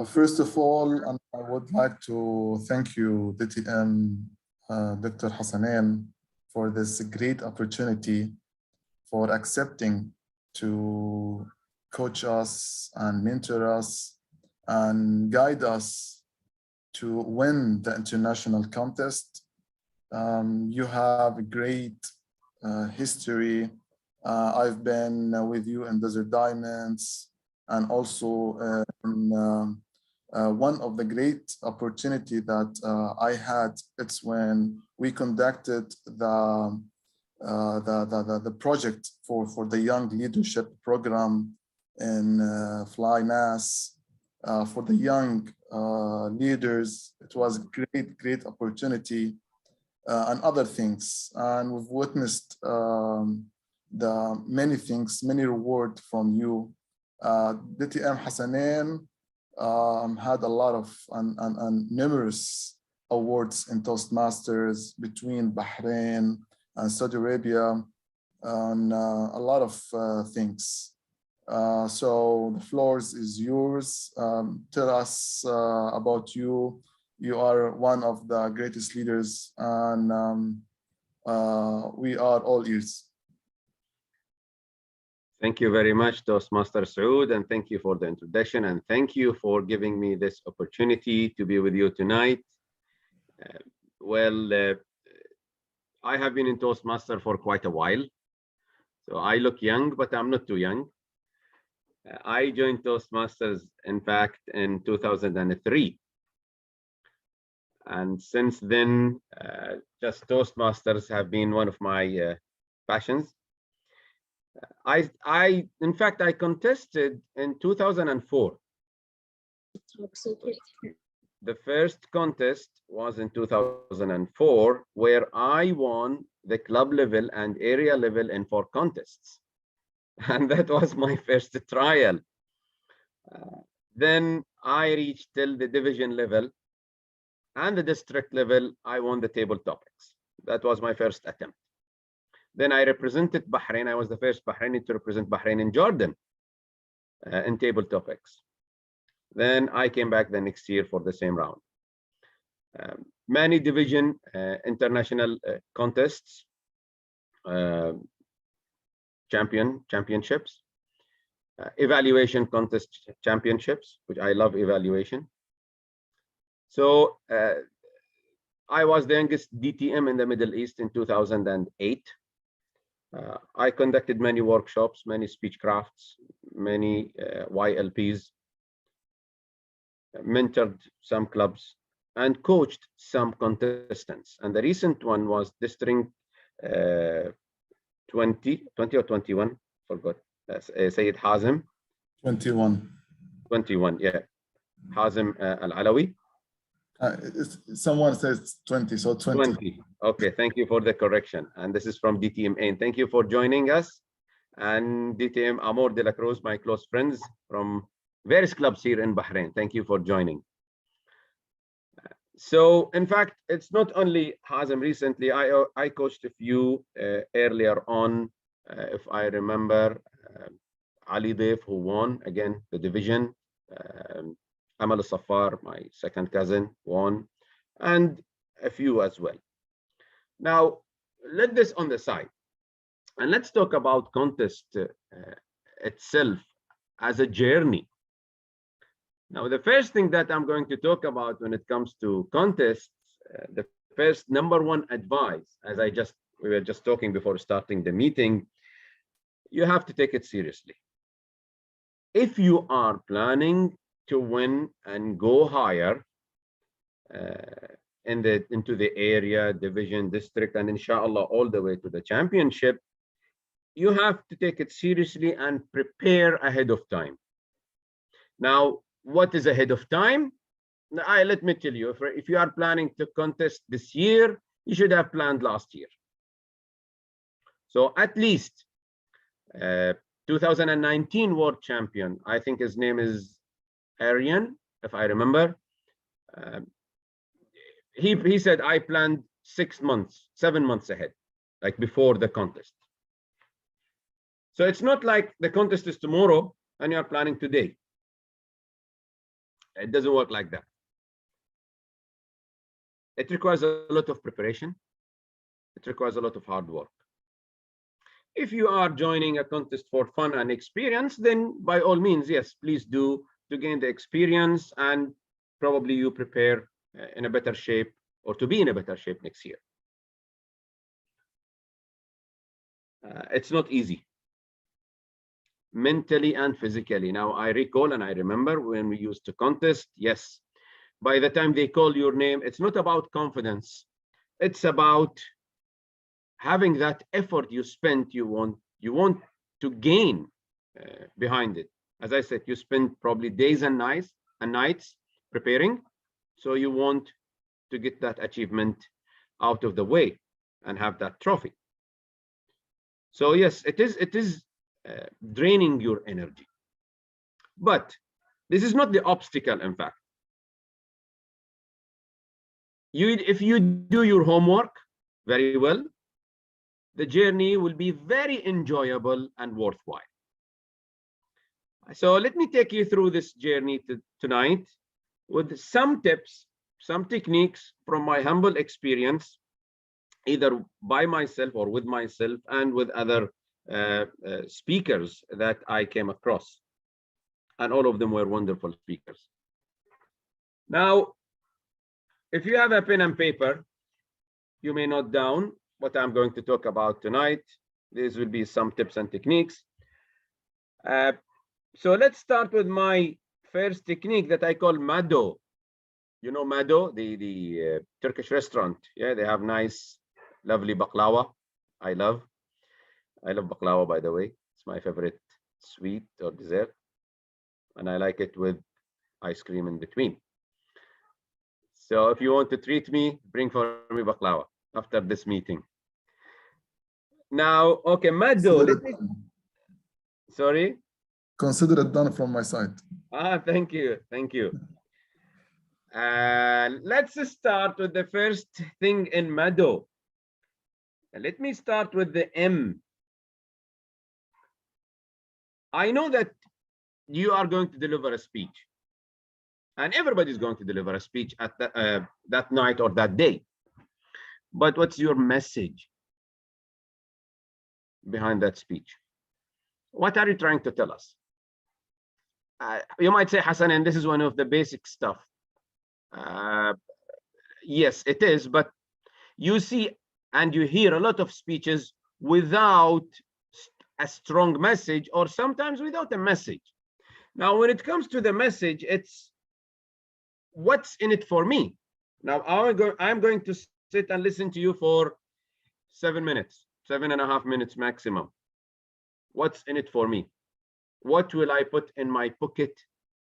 First of all, I would like to thank you, DTM, Dr. Hasanain, for this great opportunity, for accepting to coach us and mentor us and guide us to win the international contest. You have a great history. I've been with you in Desert Diamonds, and also in one of the great opportunity that I had, it's when we conducted the project for the young leadership program in Fly Mass for the young leaders. It was a great opportunity and other things. And we've witnessed the many things, many reward from you. DTM Hasanain had a lot of and numerous awards in Toastmasters between Bahrain and Saudi Arabia, and a lot of things. So the floor is yours. Tell us about you. You are one of the greatest leaders, and we are all ears. Thank you very much, Toastmaster Saud, and thank you for the introduction, and thank you for giving me this opportunity to be with you tonight. I have been in Toastmaster for quite a while, so I look young, but I'm not too young. I joined Toastmasters, in fact, in 2003. And since then, just Toastmasters have been one of my passions. In fact, I contested in 2004. The first contest was in 2004, where I won the club level and area level in 4 contests. And that was my first trial. Then I reached till the division level and the district level. I won the table topics. That was my first attempt. Then I represented Bahrain. I was the first Bahraini to represent Bahrain in Jordan in table topics. Then I came back the next year for the same round. Many division international contests, championships, evaluation contest championships, which I love evaluation. So I was the youngest DTM in the Middle East in 2008. I conducted many workshops, many speech crafts, many YLPs, mentored some clubs, and coached some contestants. And the recent one was District 20 or 21, forgot. Sayyid Hazim. 21. 21, yeah. Hazim Al-Alawi. Someone says 20, so 20. Okay, thank you for the correction. And this is from DTMA. And thank you for joining us. And DTM Amor de la Cruz, my close friends from various clubs here in Bahrain. Thank you for joining. So, in fact, it's not only Hazim recently. I coached a few earlier on, if I remember, Ali Dev, who won again the division. AlSaffar, my second cousin, won, and a few as well. Now, let this on the side, and let's talk about contest itself as a journey. Now, the first thing that I'm going to talk about when it comes to contests, the first #1 advice, as we were just talking before starting the meeting, you have to take it seriously. If you are planning to win and go higher into the area, division, district, and inshallah all the way to the championship, you have to take it seriously and prepare ahead of time. Now, what is ahead of time? Let me tell you, if you are planning to contest this year, you should have planned last year. So at least 2019 world champion, I think his name is Aryan, if I remember, he said, I planned 7 months ahead, like before the contest. So it's not like the contest is tomorrow and you are planning today. It doesn't work like that. It requires a lot of preparation. It requires a lot of hard work. If you are joining a contest for fun and experience, then by all means, yes, please do, to gain the experience, and probably you prepare in a better shape, or to be in a better shape next year. It's not easy, mentally and physically. Now, I recall and I remember when we used to contest, yes, by the time they call your name, it's not about confidence. It's about having that effort you spent, you want to gain behind it. As I said, you spend probably days and nights preparing, so you want to get that achievement out of the way and have that trophy. So yes, it is draining your energy, but this is not the obstacle. In fact, if you do your homework very well, the journey will be very enjoyable and worthwhile. So let me take you through this journey tonight with some tips, some techniques from my humble experience, either by myself or with myself and with other speakers that I came across. And all of them were wonderful speakers. Now, if you have a pen and paper, you may note down what I'm going to talk about tonight. These will be some tips and techniques. So let's start with my first technique that I call MADO. You know MADO, the Turkish restaurant. Yeah, they have nice, lovely baklava. I love baklava, by the way. It's my favorite sweet or dessert, and I like it with ice cream in between. So if you want to treat me, bring for me baklava after this meeting. Now, okay, MADO. Sorry? Consider it done from my side. Thank you. Let's start with the first thing in MADO. Let me start with the M. I know that you are going to deliver a speech, and everybody's going to deliver a speech at that night or that day. But what's your message behind that speech? What are you trying to tell us? You might say, Hasanain, this is one of the basic stuff. Yes, it is, but you see and you hear a lot of speeches without a strong message, or sometimes without a message. Now, when it comes to the message, it's what's in it for me. Now, I'm going to sit and listen to you for 7 minutes, 7.5 minutes maximum. What's in it for me? What will I put in my pocket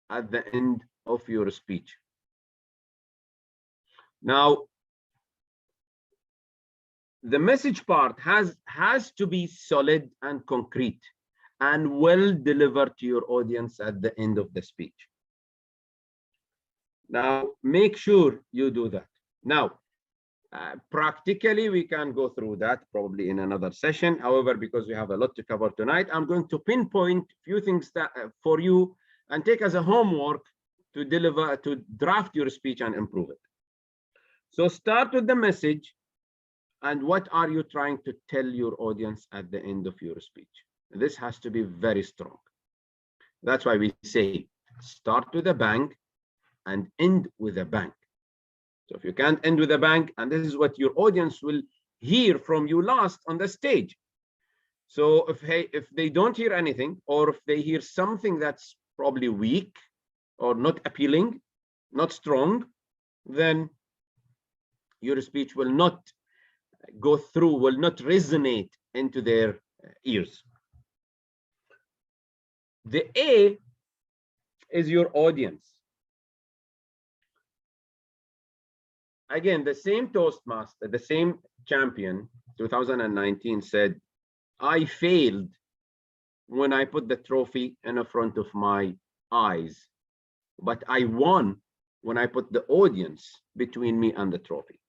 at the end of your speech? Now, the message part has to be solid and concrete and well delivered to your audience at the end of the speech. Now, make sure you do that. Now, practically, we can go through that probably in another session. However, because we have a lot to cover tonight, I'm going to pinpoint a few things that for you and take as a homework to draft your speech and improve it. So start with the message, and what are you trying to tell your audience at the end of your speech? This has to be very strong. That's why we say start with a bang and end with a bang. So if you can't end with a bang, and this is what your audience will hear from you last on the stage. So if they don't hear anything, or if they hear something that's probably weak or not appealing, not strong, then your speech will not go through, will not resonate into their ears. The A is your audience. Again, the same Toastmaster, the same champion, 2019 said, I failed when I put the trophy in the front of my eyes, but I won when I put the audience between me and the trophy.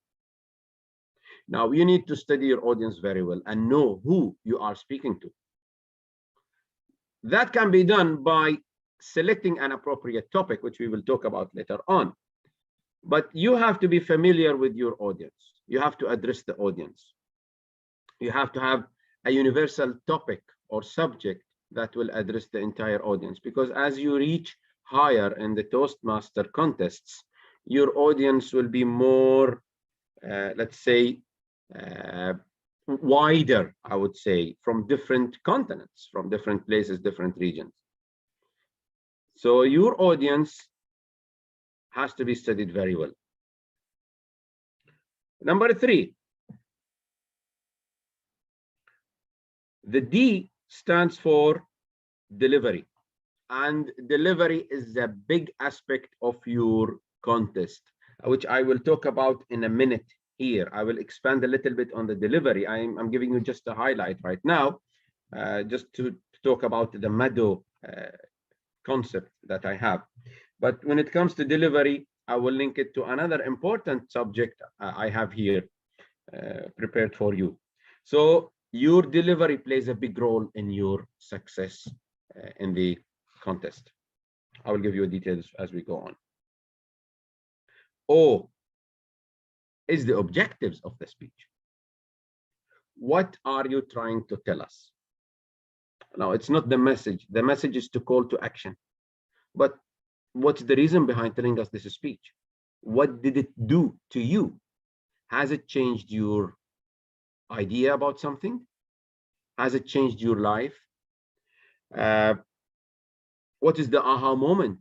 Now, you need to study your audience very well and know who you are speaking to. That can be done by selecting an appropriate topic, which we will talk about later on. But you have to be familiar with your audience. You have to address the audience. You have to have a universal topic or subject that will address the entire audience, because as you reach higher in the Toastmaster contests, your audience will be more, let's say, wider, I would say, from different continents, from different places, different regions. So your audience has to be studied very well. Number 3, the D stands for delivery, and delivery is a big aspect of your contest, which I will talk about in a minute here. I will expand a little bit on the delivery. I'm giving you just a highlight right now, just to talk about the MADO concept that I have. But when it comes to delivery, I will link it to another important subject I have here prepared for you. So your delivery plays a big role in your success in the contest. I will give you details as we go on. O is the objectives of the speech. What are you trying to tell us? Now, it's not the message. The message is to call to action. But what's the reason behind telling us this speech? What did it do to you? Has it changed your idea about something? Has it changed your life? What is the aha moment?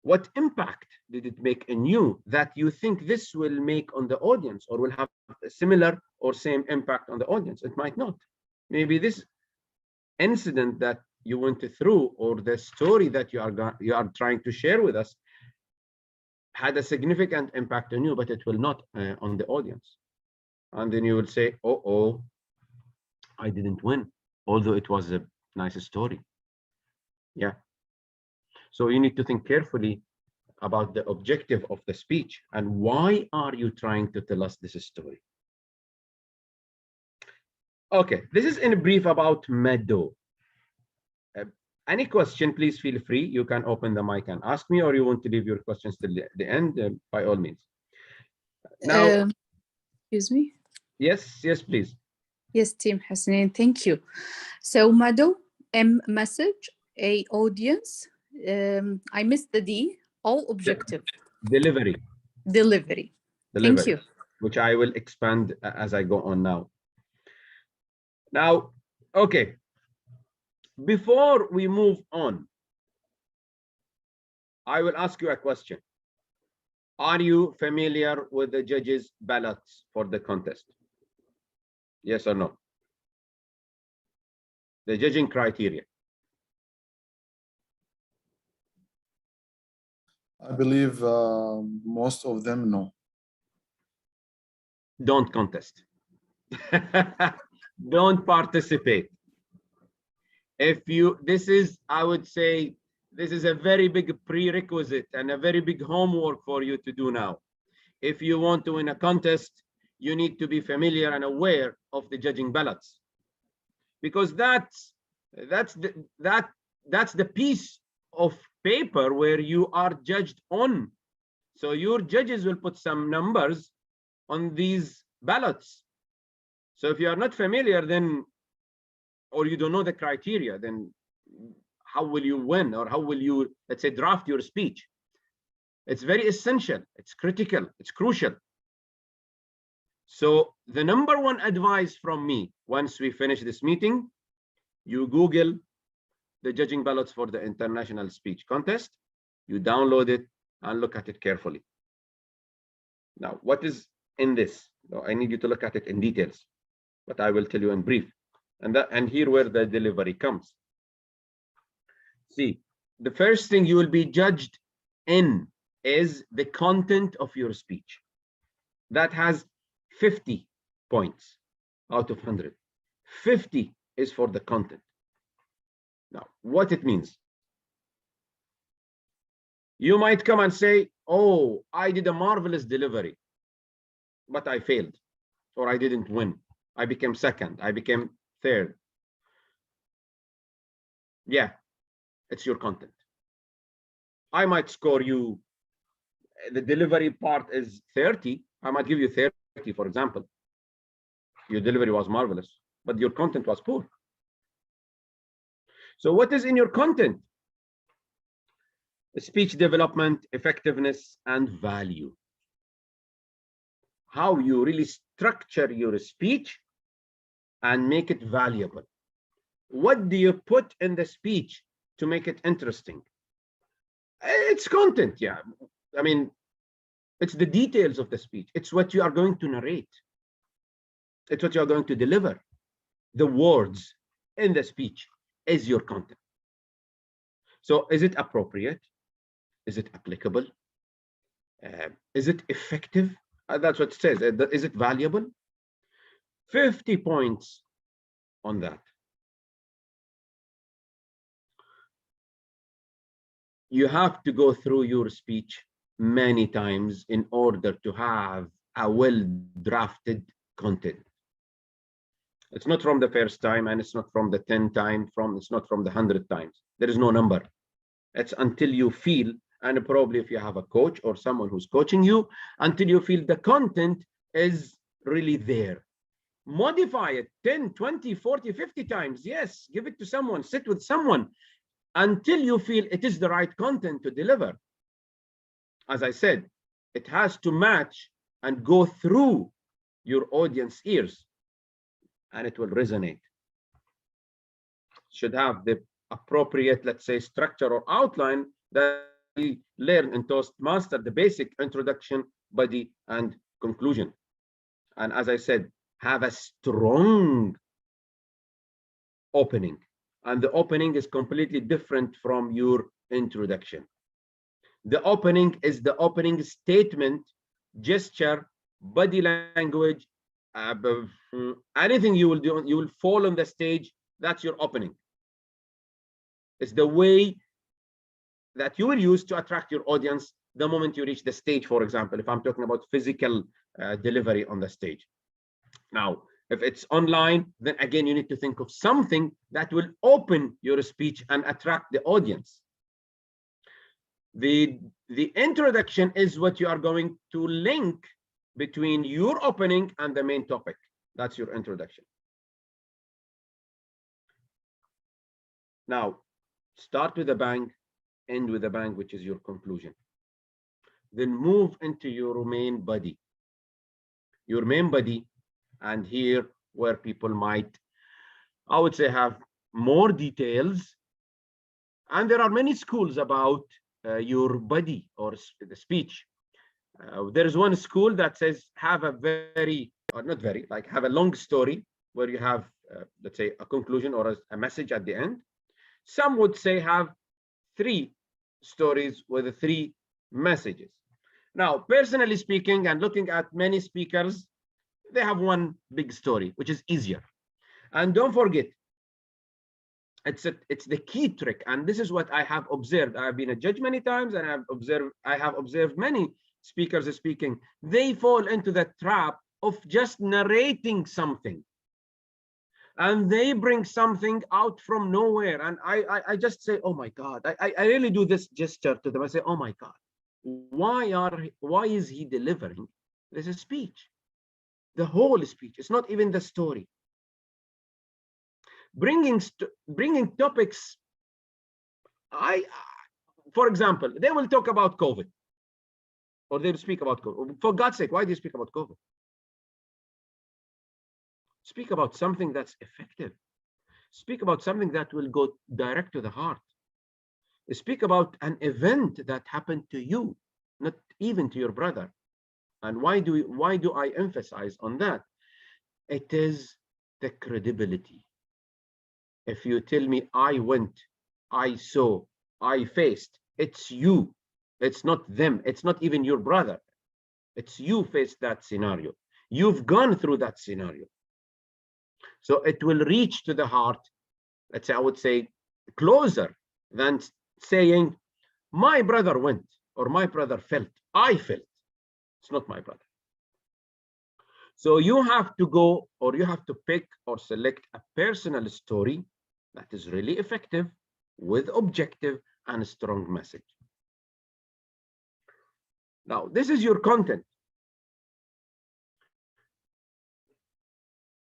What impact did it make in you that you think this will make on the audience, or will have a similar or same impact on the audience? It might not. Maybe this incident that you went through, or the story that you are trying to share with us, had a significant impact on you, but it will not on the audience. And then you will say, oh, I didn't win, although it was a nice story. Yeah. So you need to think carefully about the objective of the speech and why are you trying to tell us this story. Okay, this is in brief about MADO. Any question, please feel free. You can open the mic and ask me, or you want to leave your questions till the end, by all means. Now, excuse me. Yes, please. Yes, Team Hasanain, thank you. So MADO, M, message, A, audience. I missed the D, all objective. Delivery. Thank you. Which I will expand as I go on now. Now, okay. Before we move on, I will ask you a question. Are you familiar with the judges' ballots for the contest? Yes or no? The judging criteria. I believe most of them, no. Don't contest. Don't participate. If you, this is, I would say, this is a very big prerequisite and a very big homework for you to do now. If you want to win a contest, you need to be familiar and aware of the judging ballots, because that's the piece of paper where you are judged on. So your judges will put some numbers on these ballots. So if you are not familiar, then, or you don't know the criteria, then how will you win, or how will you, let's say, draft your speech? It's very essential, it's critical, it's crucial. So the number one advice from me, once we finish this meeting, you Google the judging ballots for the international speech contest, you download it and look at it carefully. Now, what is in this? I need you to look at it in details, but I will tell you in brief. And here where the delivery comes. See, the first thing you will be judged in is the content of your speech. That has 50 points out of 100. 50 is for the content. Now, what it means? You might come and say, oh, I did a marvelous delivery, but I failed, or I didn't win. I became second, I became third. Yeah, It's your content. I might score you, the delivery part is 30. I might give you 30, for example. Your delivery was marvelous, but your content was poor. So what is in your content? Speech development, effectiveness, and value. How you really structure your speech and make it valuable. What do you put in the speech to make it interesting? It's content, yeah. I mean, it's the details of the speech. It's what you are going to narrate. It's what you are going to deliver. The words in the speech is your content. So is it appropriate? Is it applicable? Is it effective? That's what it says. Is it valuable? 50 points on that. You have to go through your speech many times in order to have a well-drafted content. It's not from the first time, and it's not from the 10th time, it's not from the 100th times. There is no number. It's until you feel, and probably if you have a coach or someone who's coaching you, until you feel the content is really there. Modify it 10, 20, 40, 50 times. Yes, give it to someone, sit with someone until you feel it is the right content to deliver. As I said, it has to match and go through your audience ears, and it will resonate. Should have the appropriate, let's say, structure or outline that we learn in Toastmaster, the basic introduction, body, and conclusion. And as I said, have a strong opening. And the opening is completely different from your introduction. The opening is the opening statement, gesture, body language, anything you will do, you will fall on the stage, that's your opening. It's the way that you will use to attract your audience the moment you reach the stage, for example, if I'm talking about physical delivery on the stage. Now, if it's online, then again, you need to think of something that will open your speech and attract the audience. The introduction is what you are going to link between your opening and the main topic. That's your introduction. Now, start with a bang, end with a bang, which is your conclusion. Then move into your main body. Your main body, and here where people might, I would say, have more details. And there are many schools about your body or the speech. There is one school that says have a very, or not very, like have a long story where you have, let's say, a conclusion or a message at the end. Some would say have 3 stories with 3 messages. Now, personally speaking, and looking at many speakers, they have one big story, which is easier. And don't forget, it's the key trick. And this is what I have observed. I have been a judge many times, and I have observed many speakers speaking. They fall into the trap of just narrating something, and they bring something out from nowhere. And I just say, oh my God, I really do this gesture to them. I say, oh my God, why is he delivering this speech? The whole speech. It's not even the story. Bringing topics. For example, they will talk about COVID, or they will speak about COVID. For God's sake, why do you speak about COVID? Speak about something that's effective. Speak about something that will go direct to the heart. Speak about an event that happened to you, not even to your brother. And why do I emphasize on that? It is the credibility. If you tell me I went, I saw, I faced, it's you. It's not them. It's not even your brother. It's you faced that scenario. You've gone through that scenario. So it will reach to the heart, let's say, I would say, closer than saying, my brother went, or my brother felt. I felt. It's not my brother. So you have to go, or you have to pick or select a personal story that is really effective, with objective and a strong message. Now, this is your content.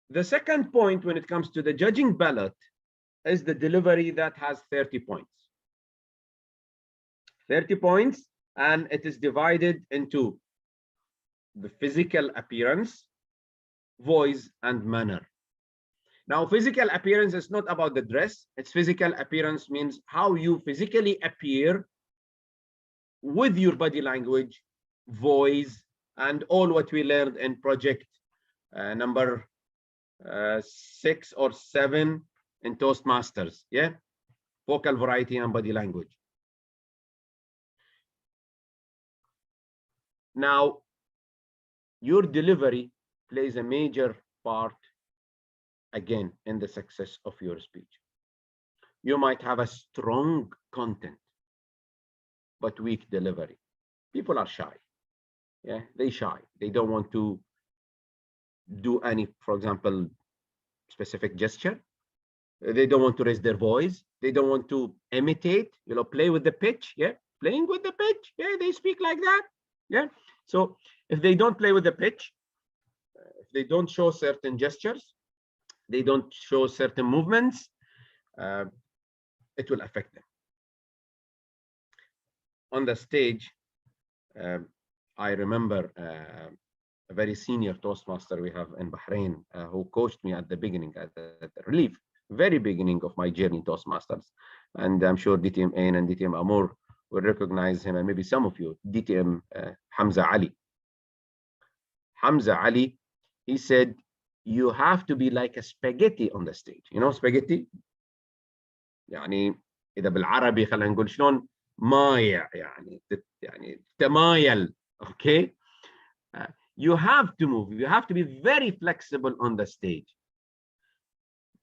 The second point when it comes to the judging ballot is the delivery that has 30 points. 30 points, and it is divided into the physical appearance, voice, and manner. Now, physical appearance is not about the dress. It's physical appearance means how you physically appear with your body language, voice, and all what we learned in project number 6 or 7 in Toastmasters. Yeah, vocal variety and body language. Now, your delivery plays a major part again in the success of your speech. You might have a strong content but weak delivery. People are shy. Yeah, they're shy. They don't want to do any, for example, specific gesture. They don't want to raise their voice. They don't want to imitate, play with the pitch. Yeah, playing with the pitch. Yeah, they speak like that. Yeah. So if they don't play with the pitch, if they don't show certain gestures, they don't show certain movements, it will affect them. On the stage, I remember a very senior Toastmaster we have in Bahrain who coached me at the beginning, at the relief, very beginning of my journey Toastmasters. And I'm sure DTM Ain and DTM Amor will recognize him, and maybe some of you, DTM Hamza Ali. Hamza Ali, he said, you have to be like a spaghetti on the stage. You know spaghetti? يعني إذا بالعربي خلينا نقول شلون مايع يعني تمايل. Okay, you have to move. You have to be very flexible on the stage.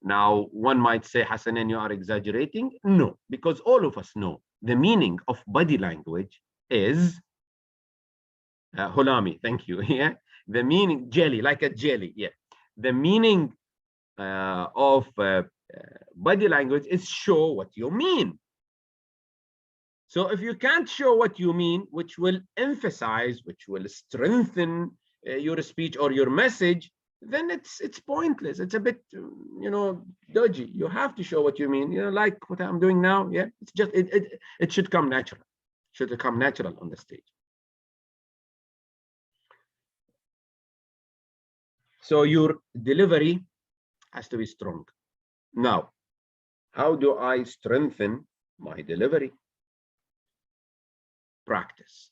Now, one might say, Hasanain, you are exaggerating. No, because all of us know the meaning of body language is Hulami. Thank you. Yeah, the meaning jelly, like a jelly. Yeah, the meaning of body language is show what you mean. So if you can't show what you mean, which will emphasize, which will strengthen your speech or your message, then it's pointless. It's a bit, dodgy. You have to show what you mean. Like what I'm doing now. Yeah, it's just it should come natural. Should come natural on the stage. So your delivery has to be strong. Now, how do I strengthen my delivery? Practice.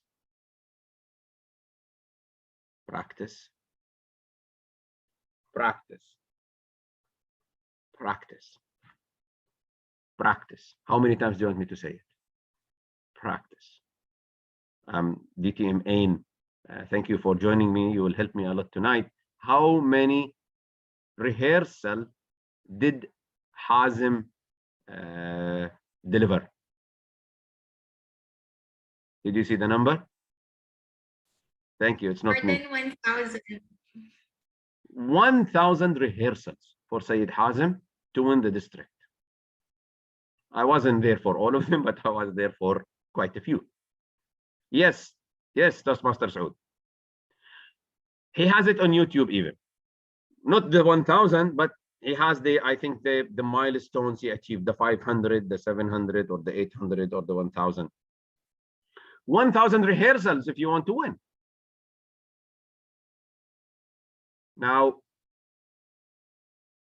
Practice. Practice. Practice. Practice. How many times do you want me to say it? Practice. DTM Ain, thank you for joining me. You will help me a lot tonight. How many rehearsal did Hazim deliver? Did you see the number? Thank you. It's not me. More than 1,000. 1,000 rehearsals for Sayyid Hazim to win the district. I wasn't there for all of them, but I was there for quite a few. Yes, Toastmaster Saud. He has it on YouTube even. Not the 1,000, but he has I think the milestones he achieved, the 500, the 700, or the 800, or the 1,000. 1,000 rehearsals if you want to win. Now,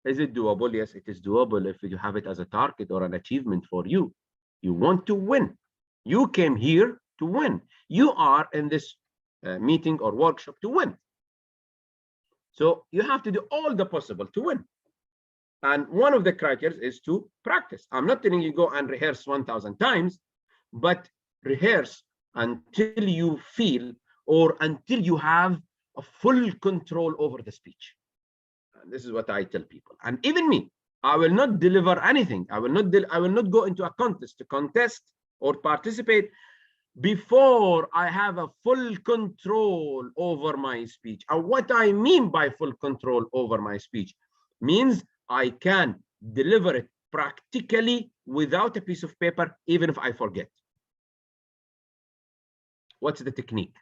is it doable? Yes, it is doable if you have it as a target or an achievement for you. You want to win. You came here to win. You are in this meeting or workshop to win. So you have to do all the possible to win. And one of the criteria is to practice. I'm not telling you go and rehearse 1,000 times, but rehearse until you feel or until you have a full control over the speech. And this is what I tell people. And even me, I will not deliver anything. I will not go into a contest to contest or participate before I have a full control over my speech. And what I mean by full control over my speech means I can deliver it practically without a piece of paper, even if I forget. What's the technique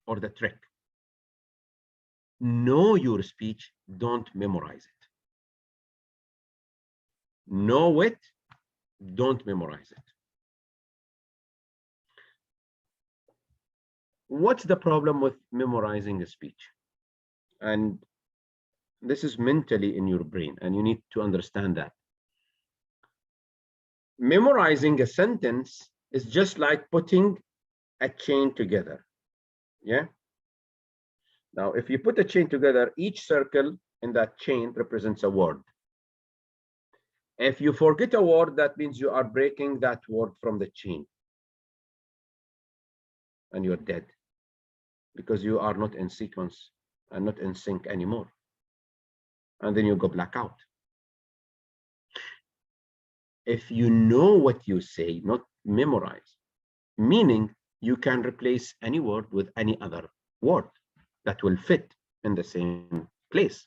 or the trick? Know your speech, don't memorize it. Know it, don't memorize it. What's the problem with memorizing a speech? And this is mentally in your brain, and you need to understand that. Memorizing a sentence is just like putting a chain together. Yeah. Now, if you put a chain together, each circle in that chain represents a word. If you forget a word, that means you are breaking that word from the chain. And you're dead, because you are not in sequence and not in sync anymore. And then you go black out. If you know what you say, not memorize, meaning you can replace any word with any other word that will fit in the same place.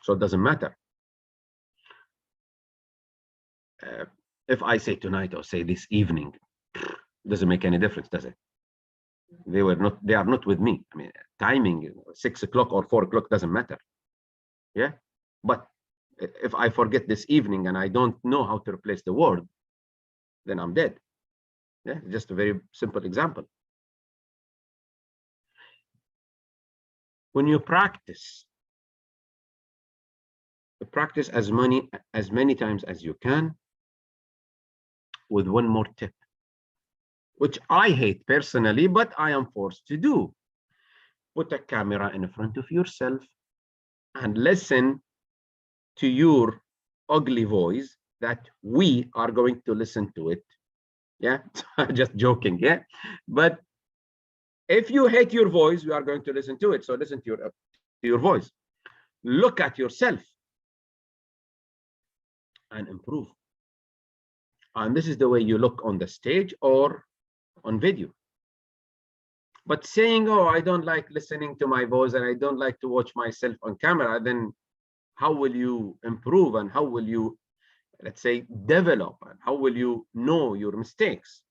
So it doesn't matter. If I say tonight or say this evening, doesn't make any difference, does it? They are not with me. I mean, timing, 6 o'clock or 4 o'clock doesn't matter. Yeah. But if I forget this evening and I don't know how to replace the word, then I'm dead. Yeah, just a very simple example. When you practice as many times as you can, with one more tip, which I hate personally, but I am forced to do. Put a camera in front of yourself and listen to your ugly voice that we are going to listen to it. Yeah, just joking. Yeah, but if you hate your voice, we are going to listen to it. So listen to your voice. Look at yourself and improve. And this is the way you look on the stage or on video. But saying, oh, I don't like listening to my voice and I don't like to watch myself on camera, then how will you improve and how will you, let's say, develop, and how will you know your mistakes?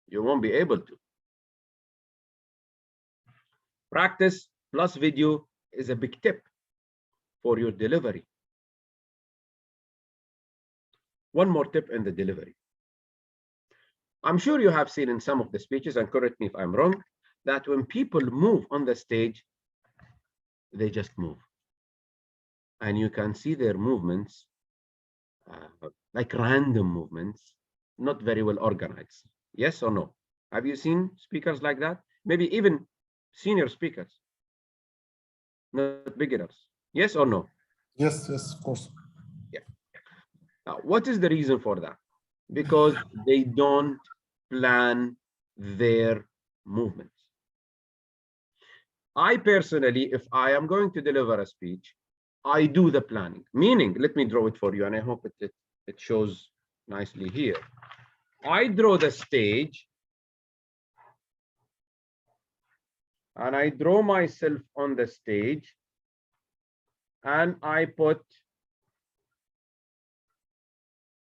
You won't be able to. Practice plus video is a big tip for your delivery. One more tip in the delivery. I'm sure you have seen in some of the speeches, and correct me if I'm wrong, that when people move on the stage, they just move. And you can see their movements, like random movements, not very well organized. Yes or no? Have you seen speakers like that? Maybe even senior speakers, not beginners. Yes or no? Yes, yes, of course. Yeah. Now, what is the reason for that? Because they don't plan their movements. I personally, if I am going to deliver a speech, I do the planning. Meaning, let me draw it for you, and I hope it shows nicely here. I draw the stage, and I draw myself on the stage, and I put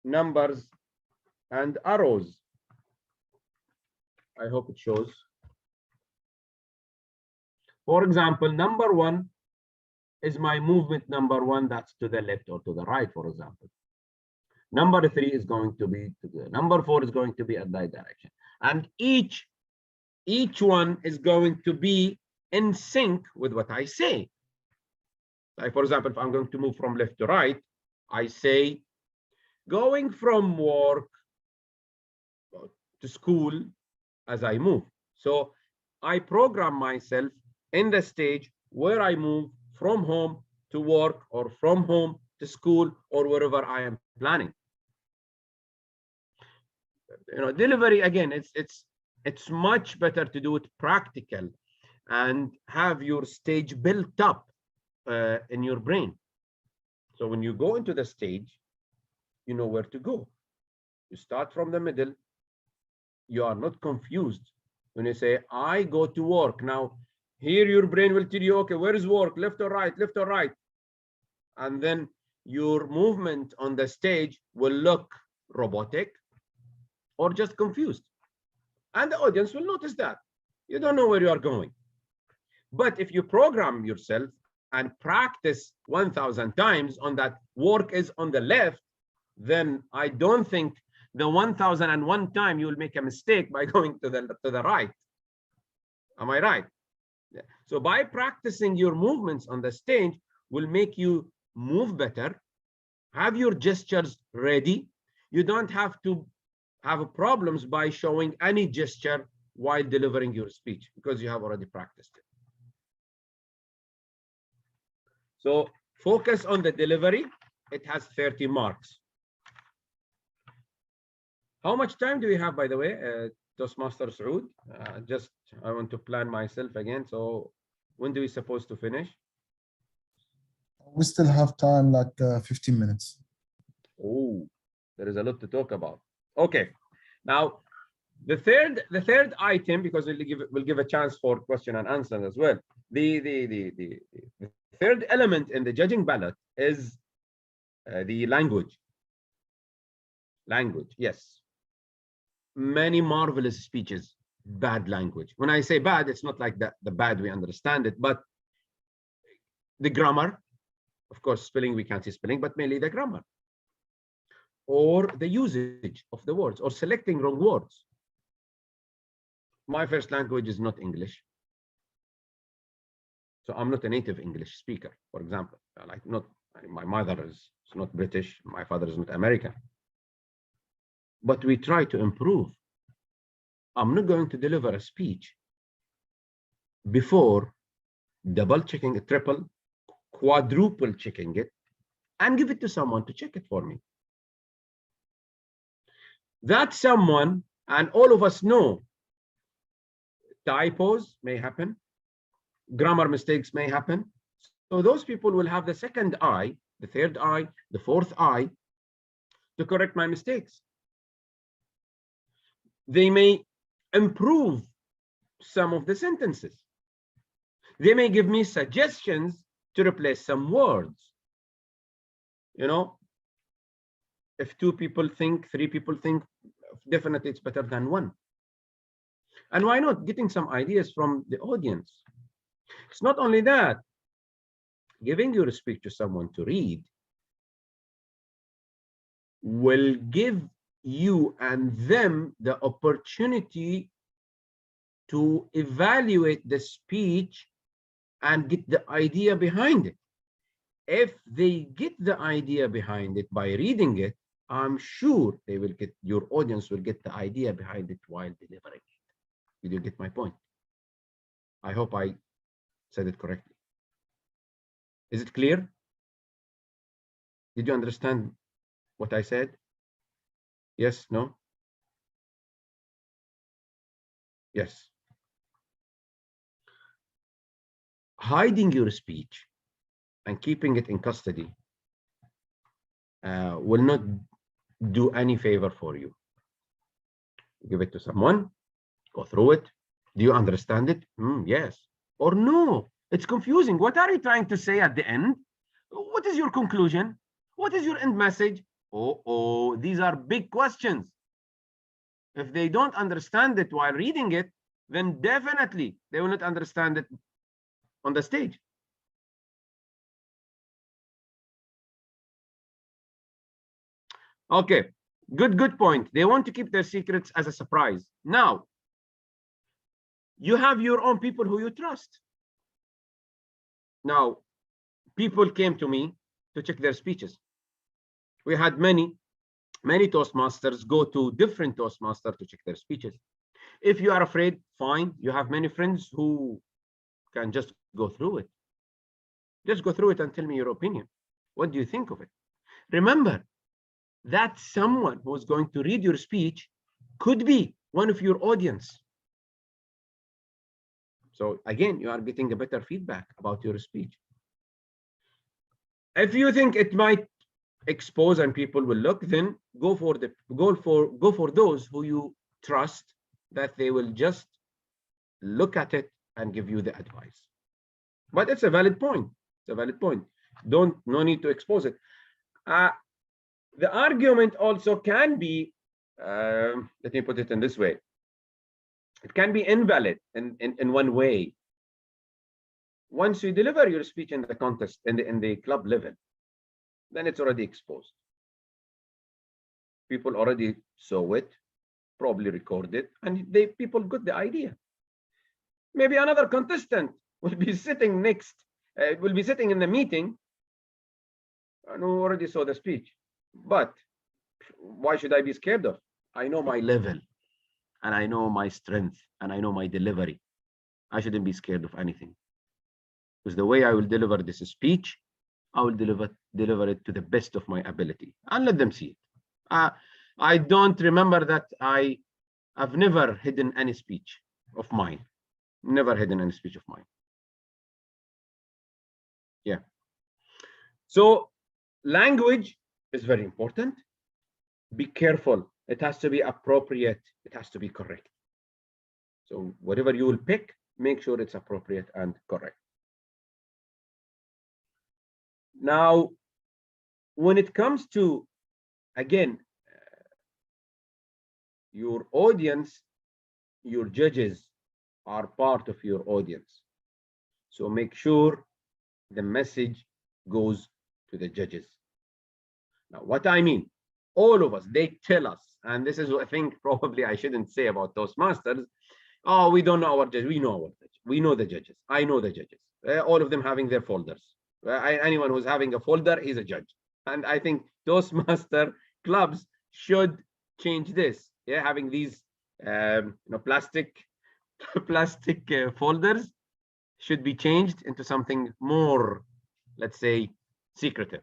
numbers and arrows. I hope it shows. For example, number 1 is my movement number 1, that's to the left or to the right, for example. Number 3 is going to be to the number 4 is going to be at that direction. And each one is going to be in sync with what I say. Like, for example, if I'm going to move from left to right, I say, going from work to school as I move. So I program myself in the stage where I move from home to work or from home to school or wherever I am planning. You know, delivery, again, it's much better to do it practical and have your stage built up in your brain. So when you go into the stage, you know where to go. You start from the middle. You are not confused when you say, I go to work. Now, here your brain will tell you, okay, where is work? Left or right? Left or right? And then your movement on the stage will look robotic or just confused. And the audience will notice that. You don't know where you are going. But if you program yourself and practice 1,000 times on that work is on the left, then I don't think the 1,001 time you will make a mistake by going to the right. Am I right? Yeah. So by practicing your movements on the stage will make you move better, have your gestures ready. You don't have to have problems by showing any gesture while delivering your speech because you have already practiced it. So focus on the delivery. It has 30 marks. How much time do we have, by the way, Toastmaster Saud? I want to plan myself again. So when do we supposed to finish? We still have time, like 15 minutes. Oh, there is a lot to talk about. Okay, now the third item, because we'll give a chance for question and answer as well. The third element in the judging ballot is the language. Language, yes. Many marvelous speeches, bad language. When I say bad, it's not like the bad we understand it, but the grammar, of course, spelling, we can't see spelling, but mainly the grammar. Or the usage of the words, or selecting wrong words. My first language is not English. So I'm not a native English speaker, for example. Like my mother is not British, my father is not American. But we try to improve. I'm not going to deliver a speech before double checking it, triple, quadruple checking it, and give it to someone to check it for me. That someone, and all of us know, typos may happen, grammar mistakes may happen. So those people will have the second eye, the third eye, the fourth eye to correct my mistakes. They may improve some of the sentences. They may give me suggestions to replace some words. You know, if 2 people think, 3 people think, definitely it's better than 1. And why not getting some ideas from the audience? It's not only that, giving your speech to someone to read will give you and them the opportunity to evaluate the speech and get the idea behind it. If they get the idea behind it by reading it, I'm sure they will get, your audience will get the idea behind it while delivering it. Did you get my point? I hope I said it correctly. Is it clear? Did you understand what I said? Yes, no? Yes. Hiding your speech and keeping it in custody will not do any favor for you. Give it to someone, go through it. Do you understand it? Yes. Or no, it's confusing. What are you trying to say at the end? What is your conclusion? What is your end message? Oh, these are big questions. If they don't understand it while reading it, then definitely they will not understand it on the stage. Okay, good point. They want to keep their secrets as a surprise. Now, you have your own people who you trust. Now, people came to me to check their speeches. We had many Toastmasters go to different Toastmasters to check their speeches. If you are afraid, fine. You have many friends who can just go through it. Just go through it and tell me your opinion. What do you think of it? Remember that someone who is going to read your speech could be one of your audience. So again, you are getting a better feedback about your speech. If you think it might expose and people will look, then go for those who you trust that they will just look at it and give you the advice. But it's a valid point. It's a valid point. No need to expose it. The argument also can be, let me put it in this way. It can be invalid in one way. Once you deliver your speech in the contest, in the club level, then it's already exposed. People already saw it, probably recorded, and people got the idea. Maybe another contestant will be sitting in the meeting and who already saw the speech. But why should I be scared of? I know my level, and I know my strength, and I know my delivery. I shouldn't be scared of anything. Because the way I will deliver this speech, I will deliver it to the best of my ability, and let them see it. I don't remember that I've never hidden any speech of mine. Never hidden any speech of mine. Yeah. So language is very important. Be careful. It has to be appropriate. It has to be correct. So whatever you will pick, make sure it's appropriate and correct. Now, when it comes to, again, your audience, your judges are part of your audience. So make sure the message goes to the judges. Now, what I mean, all of us, they tell us, and this is what I think probably I shouldn't say about Toastmasters. Oh, we don't know our judges. We know our judges. We know the judges. I know the judges. All of them having their folders. Anyone who's having a folder, he's a judge. And I think Toastmaster clubs should change this. Yeah, having these plastic folders should be changed into something more, let's say, secretive.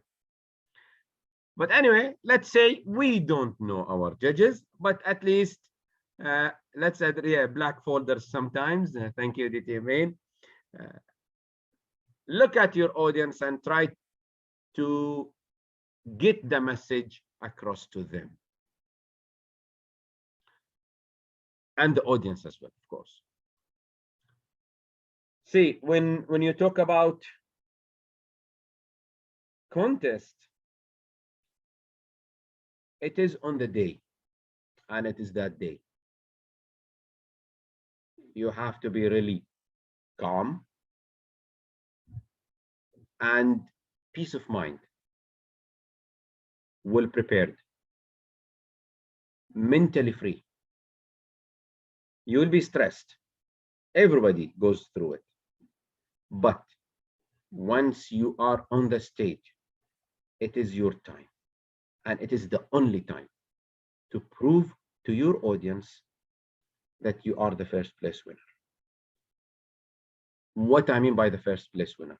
But anyway, let's say we don't know our judges, but at least let's add black folders sometimes. Thank you, DT Main. Look at your audience and try to get the message across to them. And the audience as well, of course. See, when you talk about contest, it is on the day, and it is that day. You have to be really calm and peace of mind, well prepared, mentally free. You will be stressed. Everybody goes through it. But once you are on the stage, it is your time. And it is the only time to prove to your audience that you are the first place winner. What I mean by the first place winner?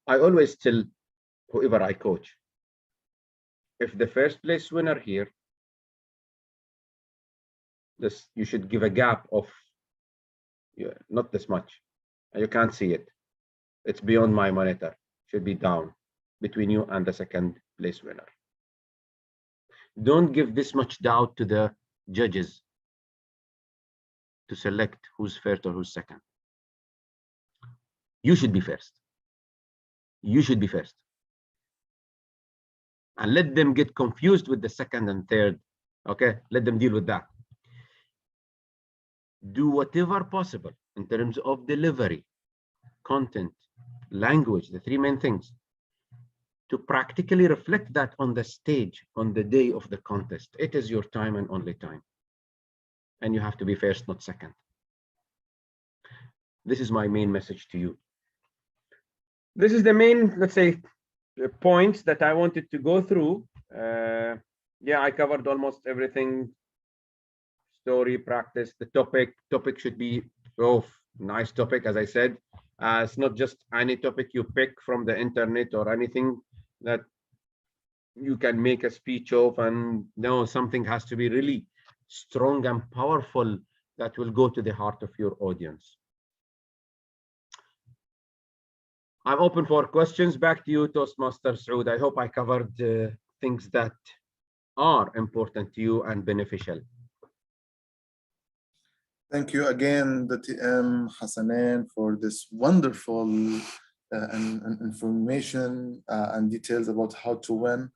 I always tell whoever I coach, if the first place winner here, you should give a gap of not this much. You can't see it. It's beyond my monitor. Should be down between you and the second place winner. Don't give this much doubt to the judges to select who's first or who's second. You should be first. You should be first. And let them get confused with the second and third. Okay, let them deal with that. Do whatever possible in terms of delivery, content, language, the three main things, to practically reflect that on the stage on the day of the contest. It is your time and only time. And you have to be first, not second. This is my main message to you. This is the main, let's say, points that I wanted to go through. Yeah, I covered almost everything. Story, practice, the topic should be nice topic, as I said. It's not just any topic you pick from the internet or anything that you can make a speech of, and no, something has to be really strong and powerful that will go to the heart of your audience. I'm open for questions. Back to you, Toastmaster Saud. I hope I covered things that are important to you and beneficial. Thank you again, the TM Hasanain, for this wonderful and information and details about how to win.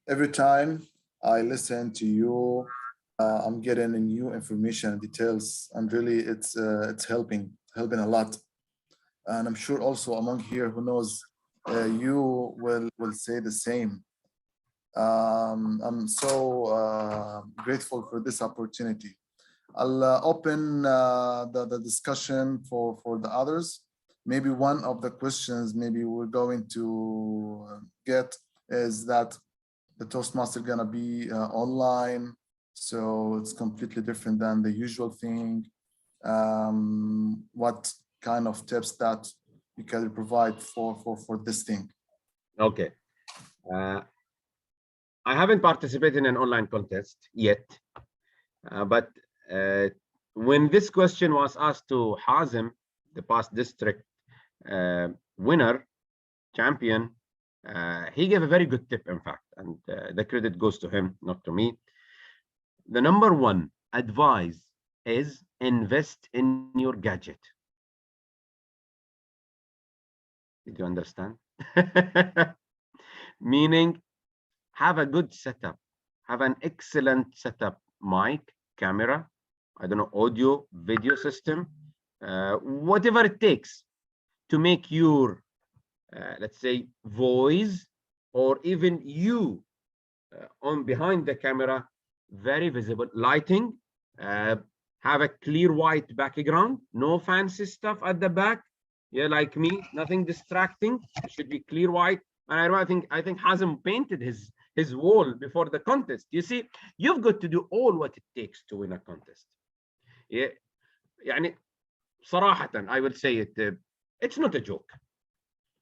Every time I listen to you, I'm getting new information and details, and really it's helping a lot. And I'm sure also among here who knows, you will say the same. I'm so grateful for this opportunity. I'll open the discussion for the others. Maybe one of the questions maybe we're going to get is that the Toastmaster gonna be online, so it's completely different than the usual thing. What kind of tips that you can provide for this thing? Okay. I haven't participated in an online contest yet, but when this question was asked to Hazim, the past district winner, champion, he gave a very good tip, in fact, and the credit goes to him, not to me. The number one advice is invest in your gadget. Did you understand? Meaning, have a good setup, have an excellent setup, mic, camera, I don't know, audio, video system, whatever it takes to make your, let's say, voice or even you on behind the camera very visible. Lighting, have a clear white background, no fancy stuff at the back. Yeah, like me, nothing distracting. It should be clear white. And I think Hazim painted his wall before the contest. You see, you've got to do all what it takes to win a contest. Yeah, يعني صراحة, I will say it. It's not a joke.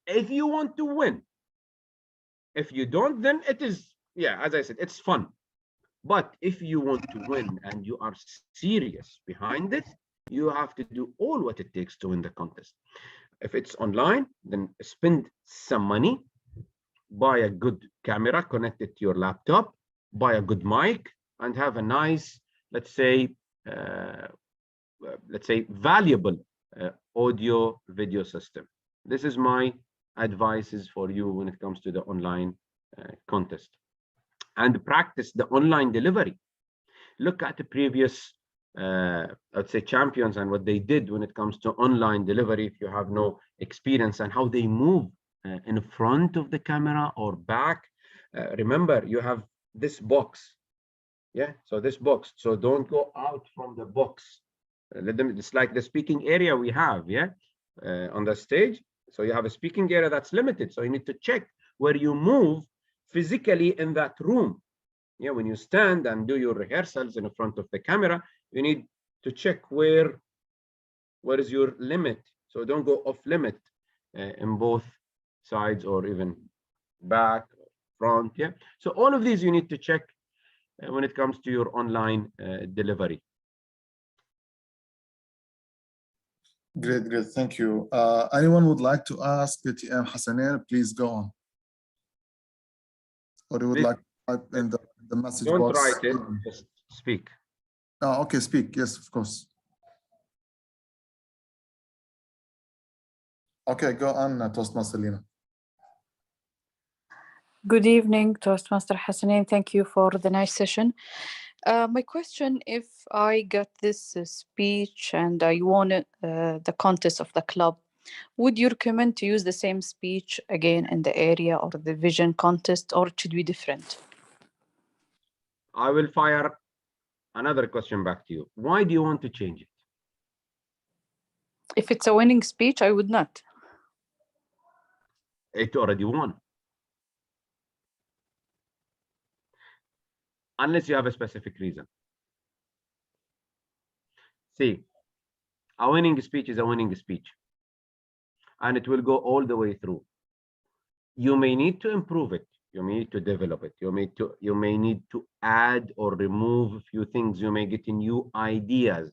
If you want to win, if you don't, then it is, yeah, as I said, it's fun. But if you want to win and you are serious behind it, you have to do all what it takes to win the contest. If it's online, then spend some money, buy a good camera, connect it to your laptop, buy a good mic, and have a nice, let's say valuable audio video system. This is my advices for you when it comes to the online contest. And practice the online delivery. Look at the previous let's say champions and what they did when it comes to online delivery, if you have no experience, and how they move in front of the camera or back. Remember, you have this box. Yeah, so this box, so don't go out from the box. Let them, it's like the speaking area we have, yeah, on the stage. So you have a speaking area that's limited, so you need to check where you move physically in that room. Yeah, when you stand and do your rehearsals in front of the camera, you need to check where is your limit, so don't go off limit in both sides or even back, front. Yeah, so all of these you need to check when it comes to your online delivery. Great, thank you. Anyone would like to ask TM Hasanain, please go on. Or you would like to type in the message box? Don't write it, just speak. Oh, okay, speak. Yes, of course. Okay, go on, Toastmaster Lina. Good evening, Toastmaster Hasanain. Thank you for the nice session. My question, if I got this speech and I won the contest of the club, would you recommend to use the same speech again in the area or the vision contest, or it should be different? I will fire another question back to you. Why do you want to change it? If it's a winning speech, I would not. It already won. Unless you have a specific reason. See, a winning speech is a winning speech, and it will go all the way through. You may need to improve it. You may need to develop it. You may need to add or remove a few things. You may get new ideas.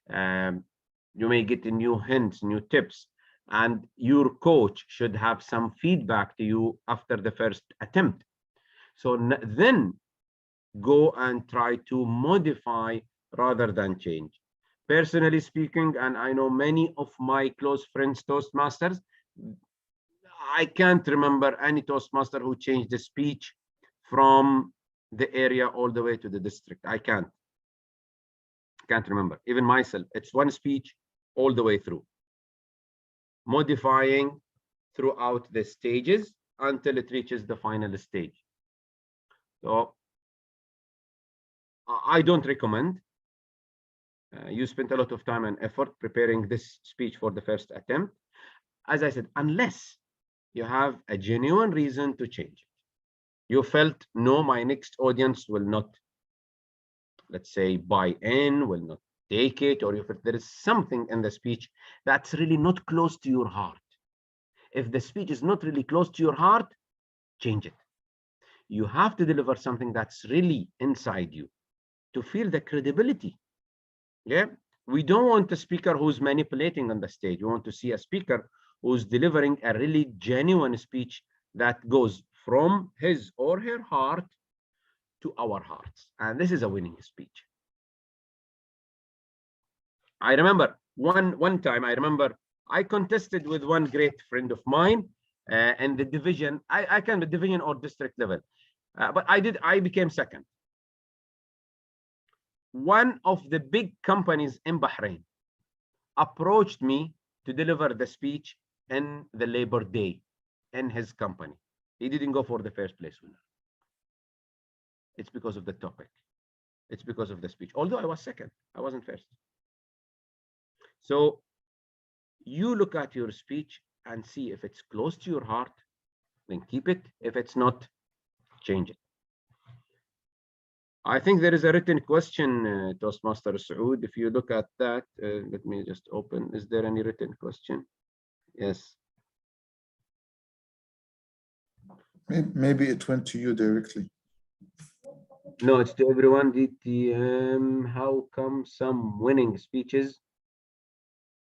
You may get new hints, new tips, and your coach should have some feedback to you after the first attempt. So then go and try to modify rather than change. Personally speaking, and I know many of my close friends, Toastmasters, I can't remember any Toastmaster who changed the speech from the area all the way to the district. I can't remember. Even myself, it's one speech all the way through, modifying throughout the stages until it reaches the final stage. So I don't recommend. You spent a lot of time and effort preparing this speech for the first attempt. As I said, unless you have a genuine reason to change it. You felt, no, my next audience will not, let's say, buy in, will not take it, or if there is something in the speech that's really not close to your heart. If the speech is not really close to your heart, change it. You have to deliver something that's really inside you to feel the credibility. Yeah, we don't want a speaker who's manipulating on the stage. We want to see a speaker who's delivering a really genuine speech that goes from his or her heart to our hearts. And this is a winning speech. I remember one time, I contested with one great friend of mine in the division. I can't be division or district level, but I became second. One of the big companies in Bahrain approached me to deliver the speech in the Labor Day in his company. He didn't go for the first place winner. It's because of the topic. It's because of the speech. Although I was second, I wasn't first. So you look at your speech and see if it's close to your heart, then keep it. If it's not, change it. I think there is a written question, Toastmaster Saud. If you look at that, let me just open. Is there any written question? Yes. Maybe it went to you directly. No, it's to everyone. DTM, how come some winning speeches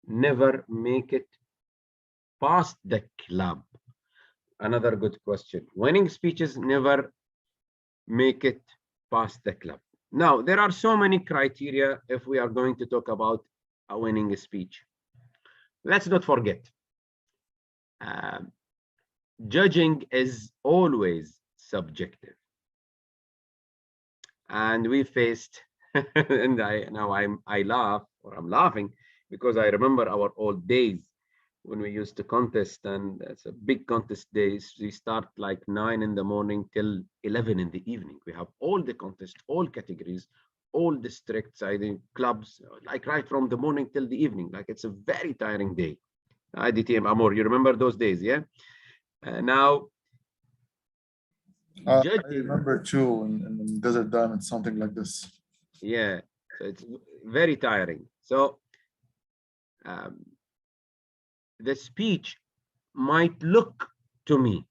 never make it past the club? Another good question. Winning speeches never make it past the club. Now, there are so many criteria if we are going to talk about a winning speech. Let's not forget, judging is always subjective. And we faced, and I laugh, or I'm laughing, because I remember our old days when we used to contest, and it's a big contest days. We start like 9 in the morning till 11 in the evening. We have all the contests, all categories, all districts, I think clubs, like right from the morning till the evening. Like it's a very tiring day. DTM Amor, you remember those days, yeah? Now, I remember too in Desert Diamond, something like this. Yeah, so it's very tiring. So the speech might look to me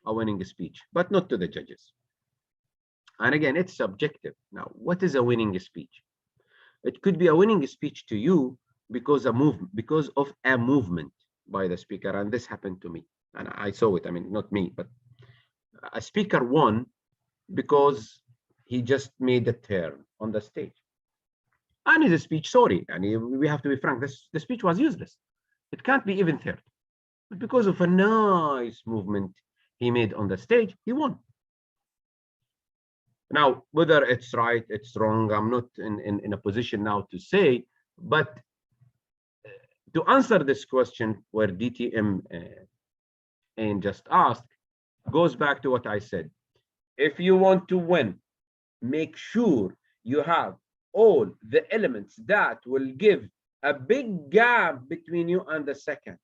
a winning speech, but not to the judges. And again, it's subjective. Now, what is a winning speech? It could be a winning speech to you because of a movement by the speaker, and this happened to me, and I saw it. I mean, not me, but a speaker won because he just made a turn on the stage. And his speech, sorry, and we have to be frank, the speech was useless. It can't be even third. But because of a nice movement he made on the stage, he won. Now, whether it's right, it's wrong, I'm not in a position now to say, but to answer this question where DTM and just asked, goes back to what I said. If you want to win, make sure you have all the elements that will give a big gap between you and the second.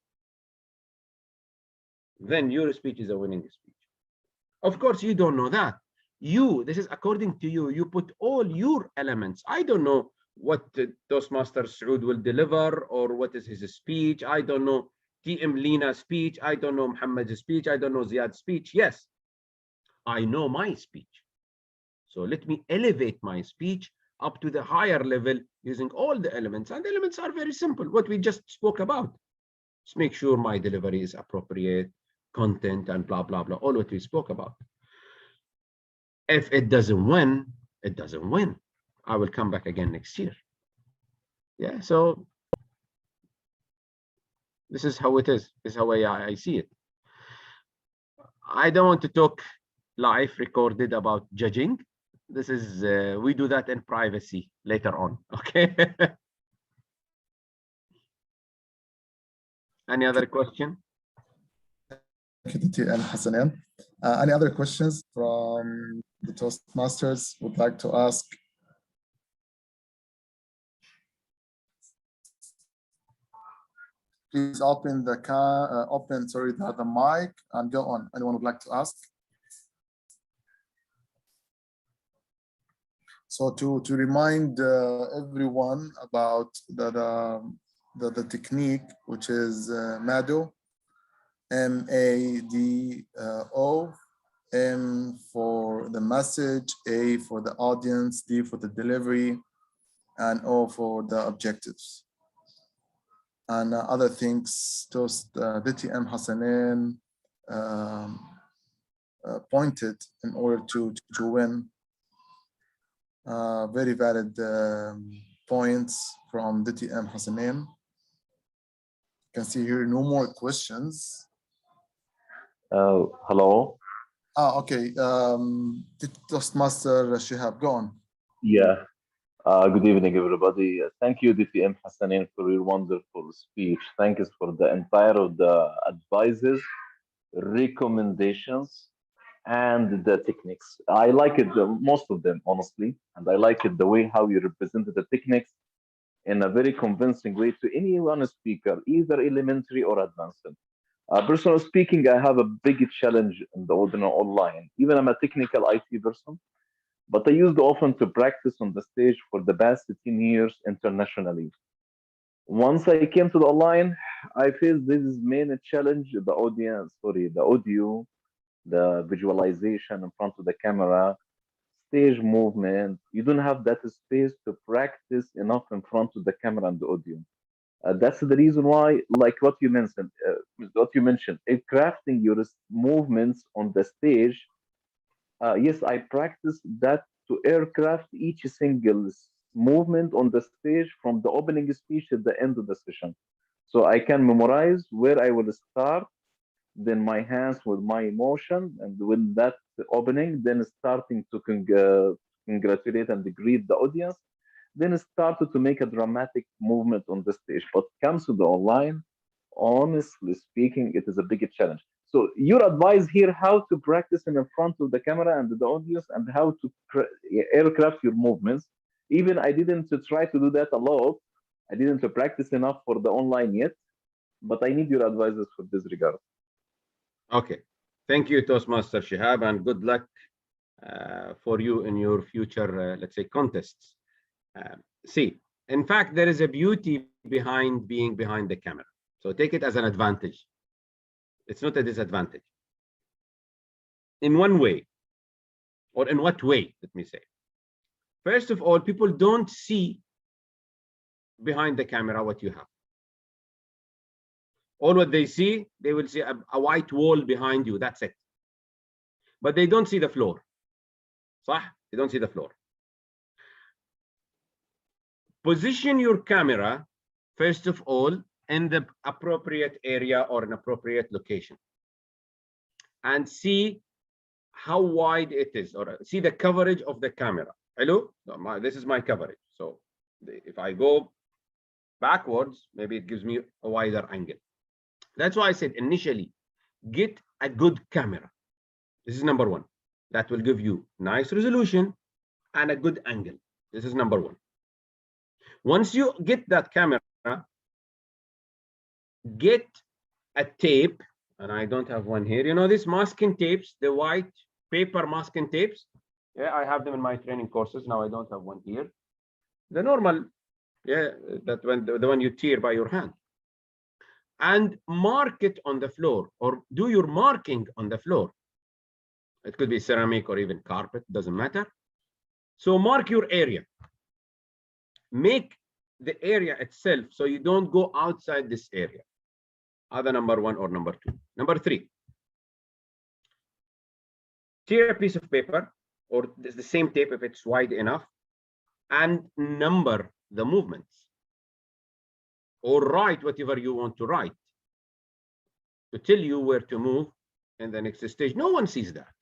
Then your speech is a winning speech. Of course, you don't know that. This is according to you. You put all your elements. I don't know what Toastmaster Saud will deliver or what is his speech. I don't know TM Lina's speech. I don't know Muhammad's speech. I don't know Ziad's speech. Yes, I know my speech. So let me elevate my speech up to the higher level using all the elements. And the elements are very simple, what we just spoke about. Just make sure my delivery is appropriate, content, and blah, blah, blah, all what we spoke about. If it doesn't win, it doesn't win. I will come back again next year. Yeah, so this is how it is. This is how I see it. I don't want to talk live recorded about judging. This is, we do that in privacy later on, okay? Any other question? Thank you, DT and Hasanain. Any other questions from the Toastmasters would like to ask? Please open the mic and go on. Anyone would like to ask? So to remind everyone about the technique, which is MADO, MADO, M for the message, A for the audience, D for the delivery, and O for the objectives. And other things, DTM Hasanain pointed in order to win. Very valid points from DTM Hasanain. You can see here no more questions. Hello. Okay. Toastmaster Shihab, go on. Yeah. Good evening, everybody. Thank you, DTM Hasanain, for your wonderful speech. Thanks for the entire of the advices, recommendations, and the techniques. I like it, most of them, honestly, and I like it the way how you represented the techniques in a very convincing way to any one speaker, either elementary or advanced. Personally speaking, I have a big challenge in the ordinary online. Even I'm a technical IT person, but I used often to practice on the stage for the past 15 years internationally. Once I came to the online, I feel this is main challenge, the audio, the visualization in front of the camera, stage movement. You don't have that space to practice enough in front of the camera and the audio. That's the reason why, like what you mentioned, if crafting your movements on the stage, yes, I practice that to aircraft each single movement on the stage from the opening speech to the end of the session. So I can memorize where I will start, then my hands with my emotion, and with that opening, then starting to congratulate and greet the audience, then started to make a dramatic movement on the stage. But comes to the online, honestly speaking, it is a big challenge. So your advice here, how to practice in front of the camera and the audience, and how to aircraft your movements. Even I didn't try to do that a lot. I didn't practice enough for the online yet, but I need your advices for this regard. Okay. Thank you, Toastmaster Shihab, and good luck for you in your future, let's say, contests. See, in fact, there is a beauty behind being behind the camera. So take it as an advantage. It's not a disadvantage. In one way, or in what way, let me say. First of all, people don't see behind the camera what you have. All what they see, they will see a white wall behind you. That's it. But they don't see the floor. صح? They don't see the floor. Position your camera, first of all, in the appropriate area or an appropriate location. And see how wide it is, or see the coverage of the camera. Hello? This is my coverage. So if I go backwards, maybe it gives me a wider angle. That's why I said initially, get a good camera. This is number one. That will give you nice resolution and a good angle. This is number one. Once you get that camera, get a tape, and I don't have one here. You know these masking tapes, the white paper masking tapes? Yeah, I have them in my training courses. Now I don't have one here. The normal, yeah, that when the one you tear by your hand. And mark it on the floor, or do your marking on the floor. It could be ceramic or even carpet, doesn't matter. So mark your area. Make the area itself so you don't go outside this area. Either number one or number two. Number three, tear a piece of paper, or the same tape if it's wide enough, and number the movements. or write whatever you want to write, to tell you where to move in the next stage. No one sees that.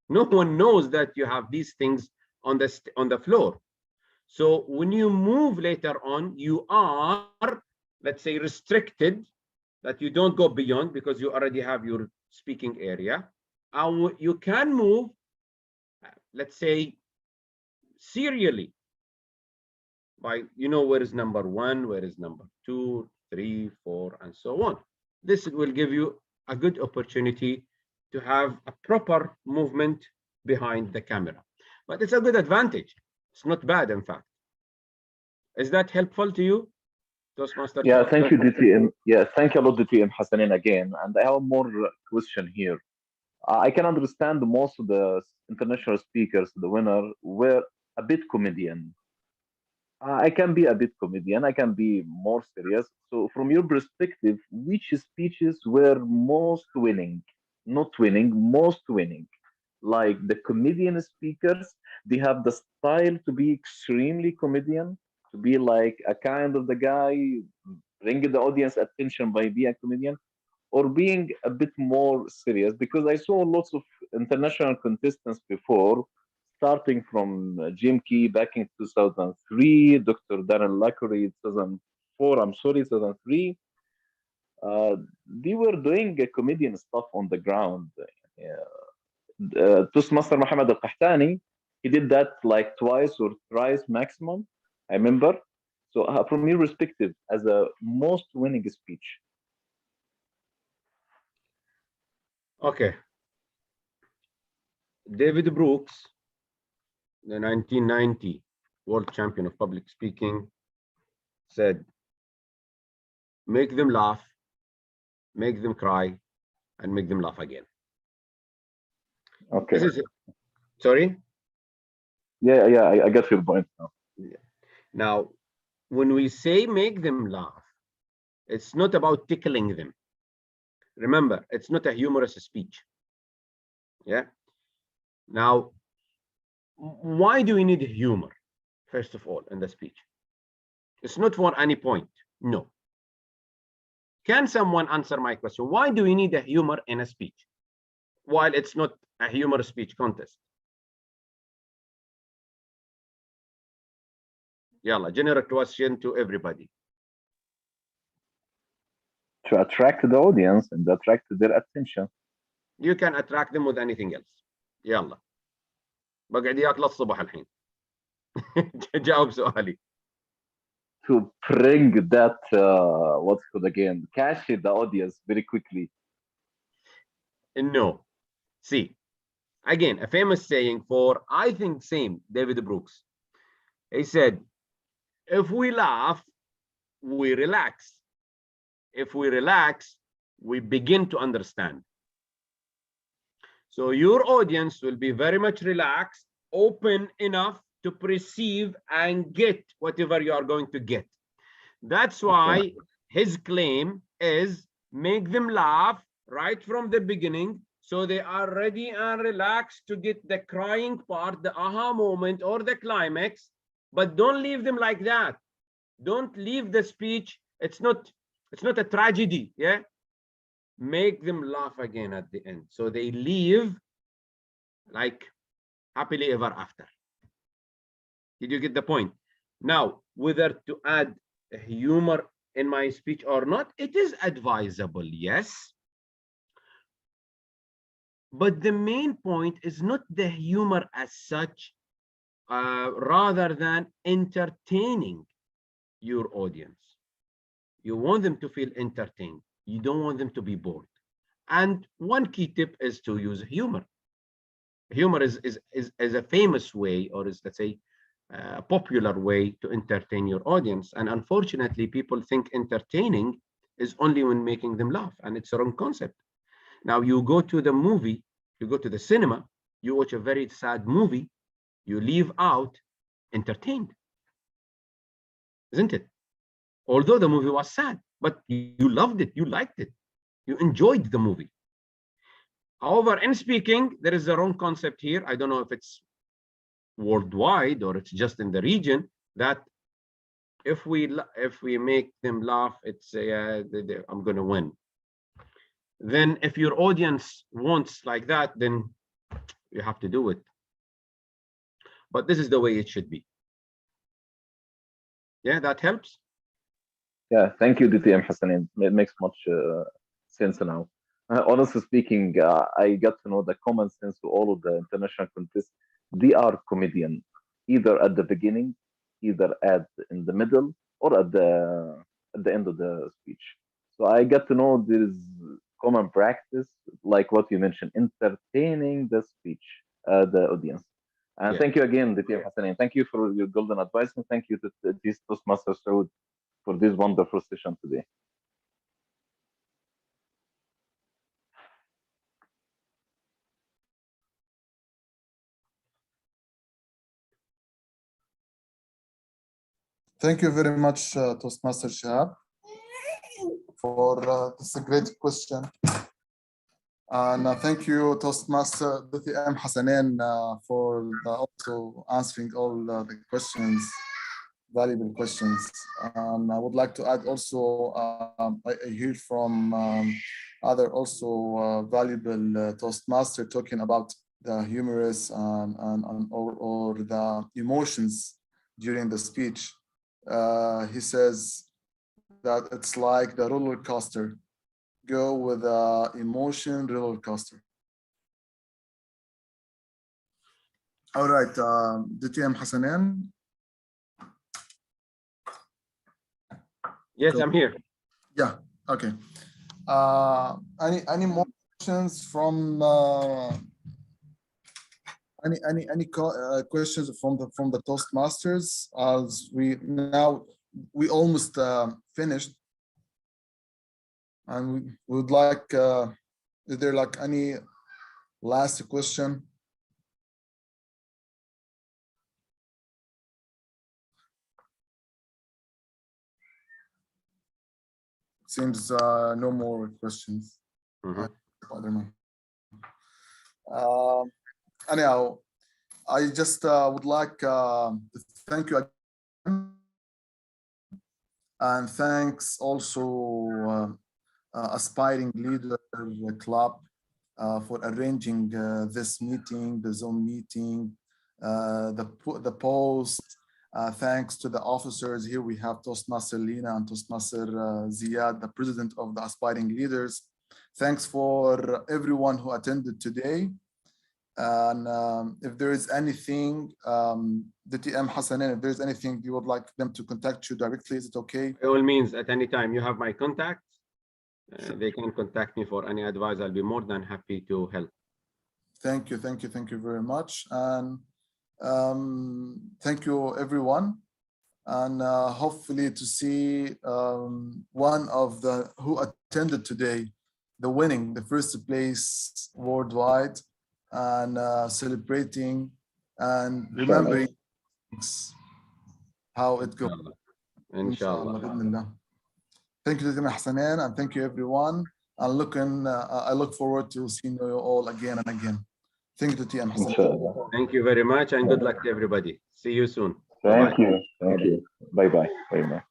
No one knows that you have these things on the floor. So when you move later on, you are, let's say, restricted, that you don't go beyond because you already have your speaking area. And you can move, let's say, serially by, you know, where is number 1, where is number 2, 3, 4, and so on. This will give you a good opportunity to have a proper movement behind the camera. But it's a good advantage. It's not bad, in fact. Is that helpful to you, Toastmaster? Yeah, thank you, DTM. Yeah, thank you a lot, DTM Hasanain again. And I have more question here. I can understand most of the international speakers, the winner, were a bit comedian. I can be a bit comedian. I can be more serious. So, from your perspective, which speeches were most winning? Not winning, most winning. Like the comedian speakers, they have the style to be extremely comedian, to be like a kind of the guy bringing the audience attention by being a comedian, or being a bit more serious. Because I saw lots of international contestants before, starting from Jim Key back in 2003, Dr. Darren Lackery 2004, I'm sorry, 2003. They were doing comedian stuff on the ground. Toastmaster Mohammed Al Qahtani, he did that like twice or thrice maximum, I remember. So, from your perspective, as a most winning speech. Okay. David Brooks, the 1990 world champion of public speaking, said, make them laugh, make them cry, and make them laugh again. Okay. This is it. Sorry? Yeah, I got your point now. Yeah. Now, when we say make them laugh, it's not about tickling them. Remember, it's not a humorous speech. Yeah. Now, why do we need humor, first of all, in the speech? It's not for any point. No. Can someone answer my question? Why do we need a humor in a speech while it's not a humor speech contest? Yalla, general question to everybody. To attract the audience and attract their attention. You can attract them with anything else. يلا بقعد اياك للصبح الحين. جاوب سؤالي. To bring that what's called again, catch the audience very quickly. No. See, again, a famous saying for, I think, same David Brooks. He said, if we laugh, we relax. If we relax, we begin to understand. So your audience will be very much relaxed, open enough to perceive and get whatever you are going to get. That's why his claim is make them laugh right from the beginning, so they are ready and relaxed to get the crying part, the aha moment or the climax, but don't leave them like that. Don't leave the speech. It's not a tragedy. Yeah. Make them laugh again at the end, so they leave like happily ever after. Did you get the point? Now, whether to add humor in my speech or not, it is advisable, yes. But the main point is not the humor as such, rather than entertaining your audience. You want them to feel entertained. You don't want them to be bored. And one key tip is to use humor. Humor is a famous way, or is, let's say, a popular way to entertain your audience. And unfortunately, people think entertaining is only when making them laugh, and it's a wrong concept. Now, you go to the movie, you go to the cinema, you watch a very sad movie, you leave out entertained, isn't it? Although the movie was sad, but you loved it, you liked it, you enjoyed the movie. However, in speaking, there is a wrong concept here. I don't know if it's worldwide or it's just in the region, that if we make them laugh, it's I'm gonna win. Then if your audience wants like that, then you have to do it. But this is the way it should be. Yeah, that helps. Yeah, thank you, DTM Hasanain. It makes much sense now. Honestly speaking, I got to know the common sense to all of the international contests. They are comedian, either at the beginning, either in the middle, or at the end of the speech. So I got to know there is common practice, like what you mentioned, entertaining the speech, the audience. And Yeah. thank you again, DTM Hasanain. Thank you for your golden advice, and thank you to this Toastmasters show for this wonderful session today. Thank you very much, Toastmaster Shahab, for this a great question. And thank you, Toastmaster DTM Hasanain, for also answering all the questions, valuable questions. I would like to add also, I hear from other also valuable Toastmaster talking about the humorous or the emotions during the speech. He says that it's like the roller coaster. Go with the emotion roller coaster. All right, DTM Hasanain. Yes, I'm here. Yeah, okay. Any more questions from any questions from the Toastmasters? As we almost finished, and we would like, is there like any last question? Seems no more questions. Anyhow, I just would like to thank you again, and thanks also Aspiring Leader Club for arranging this meeting, the Zoom meeting, the post. Thanks to the officers here. We have Toastmaster Lina and Toastmaster Ziad, the president of the Aspiring Leaders. Thanks for everyone who attended today. And if there is anything, DTM Hasanain, if there's anything you would like them to contact you directly, is it okay? By all means, at any time, you have my contact. Sure. They can contact me for any advice. I'll be more than happy to help. Thank you very much. And thank you, everyone. And hopefully to see one of the who attended today, the first place worldwide, and celebrating and remembering how it goes. Inshallah. Thank you, Dr. Hasanain, and thank you, everyone. I look forward to seeing you all again and again. Thank you, Dr. Hasanain. Thank you very much, and good luck to everybody. See you soon. Thank you. Bye-bye. Very much.